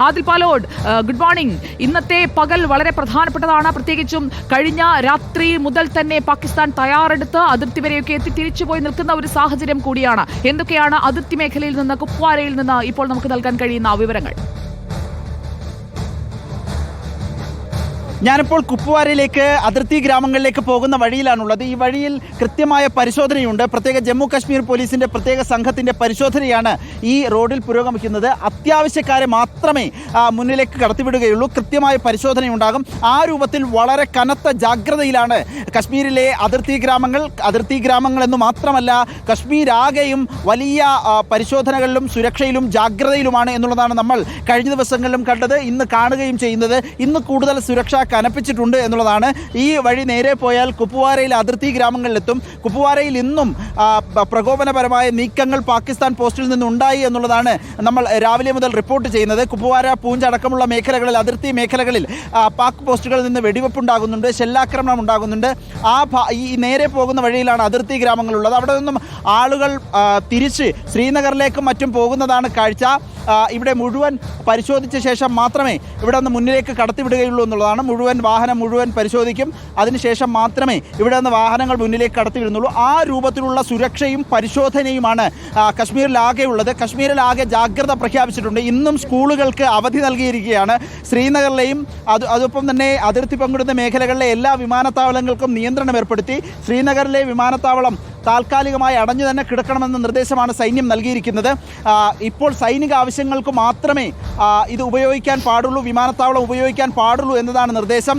Adil Palode, good morning. ഇന്നത്തെ പകൽ വളരെ പ്രധാനപ്പെട്ടതാണ്. പ്രത്യേകിച്ചും കഴിഞ്ഞ രാത്രി മുതൽ തന്നെ പാകിസ്ഥാൻ തയ്യാറെടുത്ത് അതിർത്തി വരെയൊക്കെ എത്തി തിരിച്ചുപോയി നിൽക്കുന്ന ഒരു സാഹചര്യം കൂടിയാണ്. എന്തൊക്കെയാണ് അതിർത്തി മേഖലയിൽ നിന്ന്, കുപ്വാരയിൽ നിന്ന് ഇപ്പോൾ നമുക്ക് നൽകാൻ കഴിയുന്ന വിവരങ്ങൾ? ഞാനിപ്പോൾ കുപ്വാരയിലേക്ക്, അതിർത്തി ഗ്രാമങ്ങളിലേക്ക് പോകുന്ന വഴിയിലാണുള്ളത്. ഈ വഴിയിൽ കൃത്യമായ പരിശോധനയുണ്ട്. പ്രത്യേക ജമ്മു കാശ്മീർ പോലീസിന്റെ പ്രത്യേക സംഘത്തിന്റെ പരിശോധനയാണ് ഈ റോഡിൽ പുരോഗമിക്കുന്നത്. അത്യാവശ്യക്കാരെ മാത്രമേ മുന്നിലേക്ക് കടത്തിവിടുകയുള്ളൂ. കൃത്യമായ പരിശോധനയുണ്ടാകും. ആ രൂപത്തിൽ വളരെ കനത്ത ജാഗ്രതയിലാണ് കശ്മീരിലെ അതിർത്തി ഗ്രാമങ്ങൾ എന്ന് മാത്രമല്ല കശ്മീരാകെയും വലിയ പരിശോധനകളിലും സുരക്ഷയിലും ജാഗ്രതയിലുമാണ് എന്നുള്ളതാണ് നമ്മൾ കഴിഞ്ഞ ദിവസങ്ങളിലും കണ്ടത്, ഇന്ന് കാണുകയും ചെയ്യുന്നത്. ഇന്ന് കൂടുതൽ സുരക്ഷ കനപ്പിച്ചിട്ടുണ്ട് എന്നുള്ളതാണ്. ഈ വഴി നേരെ പോയാൽ കുപ്വാരയിൽ അതിർത്തി ഗ്രാമങ്ങളിലെത്തും. കുപ്വാരയിൽ ഇന്നും പ്രകോപനപരമായ നീക്കങ്ങൾ പാകിസ്ഥാൻ പോസ്റ്റിൽ നിന്നുണ്ടായി എന്നുള്ളതാണ് നമ്മൾ രാവിലെ മുതൽ റിപ്പോർട്ട് ചെയ്യുന്നത്. കുപ്വാര, പൂഞ്ച് അടക്കമുള്ള മേഖലകളിൽ, അതിർത്തി മേഖലകളിൽ പാക് പോസ്റ്റുകളിൽ നിന്ന് വെടിവെപ്പുണ്ടാകുന്നുണ്ട്, ഷെല്ലാക്രമണം ഉണ്ടാകുന്നുണ്ട്. ഈ നേരെ പോകുന്ന വഴിയിലാണ് അതിർത്തി ഗ്രാമങ്ങളുള്ളത്. അവിടെ നിന്നും ആളുകൾ തിരിച്ച് ശ്രീനഗറിലേക്കും മറ്റും പോകുന്നതാണ് കാഴ്ച. ഇവിടെ മുഴുവൻ പരിശോധിച്ച ശേഷം മാത്രമേ ഇവിടെ നിന്ന് മുന്നിലേക്ക് കടത്തിവിടുകയുള്ളൂ എന്നുള്ളതാണ്. വാഹനം മുഴുവൻ പരിശോധിക്കും. അതിനുശേഷം മാത്രമേ ഇവിടെ നിന്ന് വാഹനങ്ങൾ മുന്നിലേക്ക് കടത്തിവിടുന്നുള്ളൂ. ആ രൂപത്തിലുള്ള സുരക്ഷയും പരിശോധനയുമാണ് കശ്മീരിലാകെ ഉള്ളത്. കശ്മീരിലാകെ ജാഗ്രത പ്രഖ്യാപിച്ചിട്ടുണ്ട്. ഇന്നും സ്കൂളുകൾക്ക് അവധി നൽകിയിരിക്കുകയാണ്. ശ്രീനഗറിലെയും അതോടൊപ്പം തന്നെ അതിർത്തി പങ്കിടുന്ന മേഖലകളിലെ എല്ലാ വിമാനത്താവളങ്ങൾക്കും നിയന്ത്രണം ഏർപ്പെടുത്തി. ശ്രീനഗറിലെ വിമാനത്താവളം താൽക്കാലികമായി അടഞ്ഞു തന്നെ കിടക്കണമെന്ന നിർദ്ദേശമാണ് സൈന്യം നൽകിയിരിക്കുന്നത്. ഇപ്പോൾ സൈനിക ആവശ്യങ്ങൾക്ക് മാത്രമേ ഇത് ഉപയോഗിക്കാൻ പാടുള്ളൂ, വിമാനത്താവളം ഉപയോഗിക്കാൻ പാടുള്ളൂ എന്നതാണ് നിർദ്ദേശം.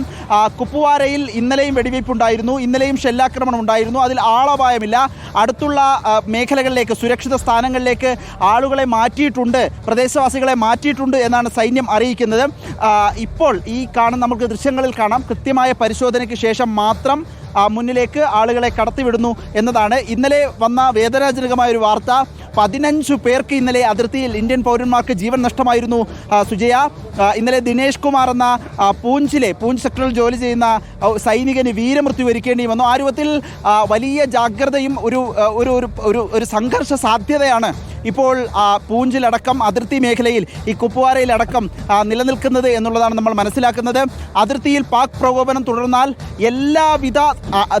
കുപ്വാരയിൽ ഇന്നലെയും വെടിവയ്പുണ്ടായിരുന്നു, ഇന്നലെയും ഷെല്ലാക്രമണം ഉണ്ടായിരുന്നു. അതിൽ ആളപായമില്ല. അടുത്തുള്ള മേഖലകളിലേക്ക്, സുരക്ഷിത സ്ഥാനങ്ങളിലേക്ക് ആളുകളെ മാറ്റിയിട്ടുണ്ട്, പ്രദേശവാസികളെ മാറ്റിയിട്ടുണ്ട് എന്നാണ് സൈന്യം അറിയിക്കുന്നത്. ഇപ്പോൾ ഈ നമുക്ക് ദൃശ്യങ്ങളിൽ കാണാം, കൃത്യമായ പരിശോധനയ്ക്ക് ശേഷം മാത്രം മുന്നിലേക്ക് ആളുകളെ കടത്തിവിടുന്നു എന്നതാണ്. ഇന്നലെ വന്ന വേദനാജനകമായ ഒരു വാർത്ത, 15 പേർക്ക് ഇന്നലെ അതിർത്തിയിൽ ഇന്ത്യൻ പൗരന്മാർക്ക് ജീവൻ നഷ്ടമായിരുന്നു. സുജയ, ഇന്നലെ ദിനേഷ് കുമാർ എന്ന പൂഞ്ച് സെക്ടറിൽ ജോലി ചെയ്യുന്ന സൈനികന് വീരമൃത്യു വരിക്കേണ്ടി വന്നു. ആ രൂപത്തിൽ വലിയ ജാഗ്രതയും ഒരു സംഘർഷ സാധ്യതയാണ് ഇപ്പോൾ പൂഞ്ചിലടക്കം അതിർത്തി മേഖലയിൽ, ഈ കുപ്വാരയിലടക്കം നിലനിൽക്കുന്നത് എന്നുള്ളതാണ് നമ്മൾ മനസ്സിലാക്കുന്നത്. അതിർത്തിയിൽ പാക് പ്രകോപനം തുടർന്നാൽ എല്ലാവിധ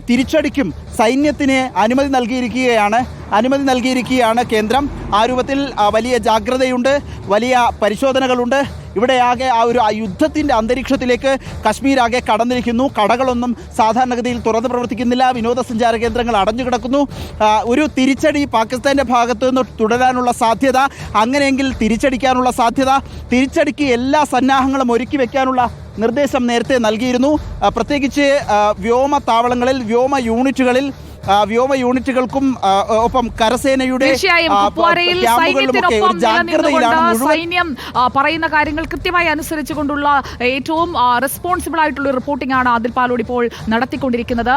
തിരിച്ചടിക്കും സൈന്യത്തിന് അനുമതി നൽകിയിരിക്കുകയാണ് കേന്ദ്രം. ആ രൂപത്തിൽ വലിയ ജാഗ്രതയുണ്ട്, വലിയ പരിശോധനകളുണ്ട്. ഇവിടെയാകെ ഒരു യുദ്ധത്തിൻ്റെ അന്തരീക്ഷത്തിലേക്ക് കശ്മീരാകെ കടന്നിരിക്കുന്നു. കടകളൊന്നും സാധാരണഗതിയിൽ തുറന്ന് പ്രവർത്തിക്കുന്നില്ല. വിനോദസഞ്ചാര കേന്ദ്രങ്ങൾ അടഞ്ഞുകിടക്കുന്നു. ഒരു തിരിച്ചടി പാകിസ്ഥാൻ്റെ ഭാഗത്തു നിന്ന് തുടരാനുള്ള സാധ്യത, അങ്ങനെയെങ്കിൽ തിരിച്ചടിക്കാനുള്ള സാധ്യത, തിരിച്ചടിക്ക് എല്ലാ സന്നാഹങ്ങളും ഒരുക്കി വയ്ക്കാനുള്ള നിർദ്ദേശം നേരത്തെ നൽകിയിരുന്നു. പ്രത്യേകിച്ച് വ്യോമതാവളങ്ങളിൽ, വ്യോമ യൂണിറ്റുകൾക്കും ഒപ്പം കരസേനയുടെ സൈന്യം പറയുന്ന കാര്യങ്ങൾ കൃത്യമായി അനുസരിച്ചുകൊണ്ടുള്ള ഏറ്റവും റെസ്പോൺസിബിൾ ആയിട്ടുള്ള റിപ്പോർട്ടിംഗ് ആണ് ആദിൽ പാലോട് ഇപ്പോൾ നടത്തിക്കൊണ്ടിരിക്കുന്നത്.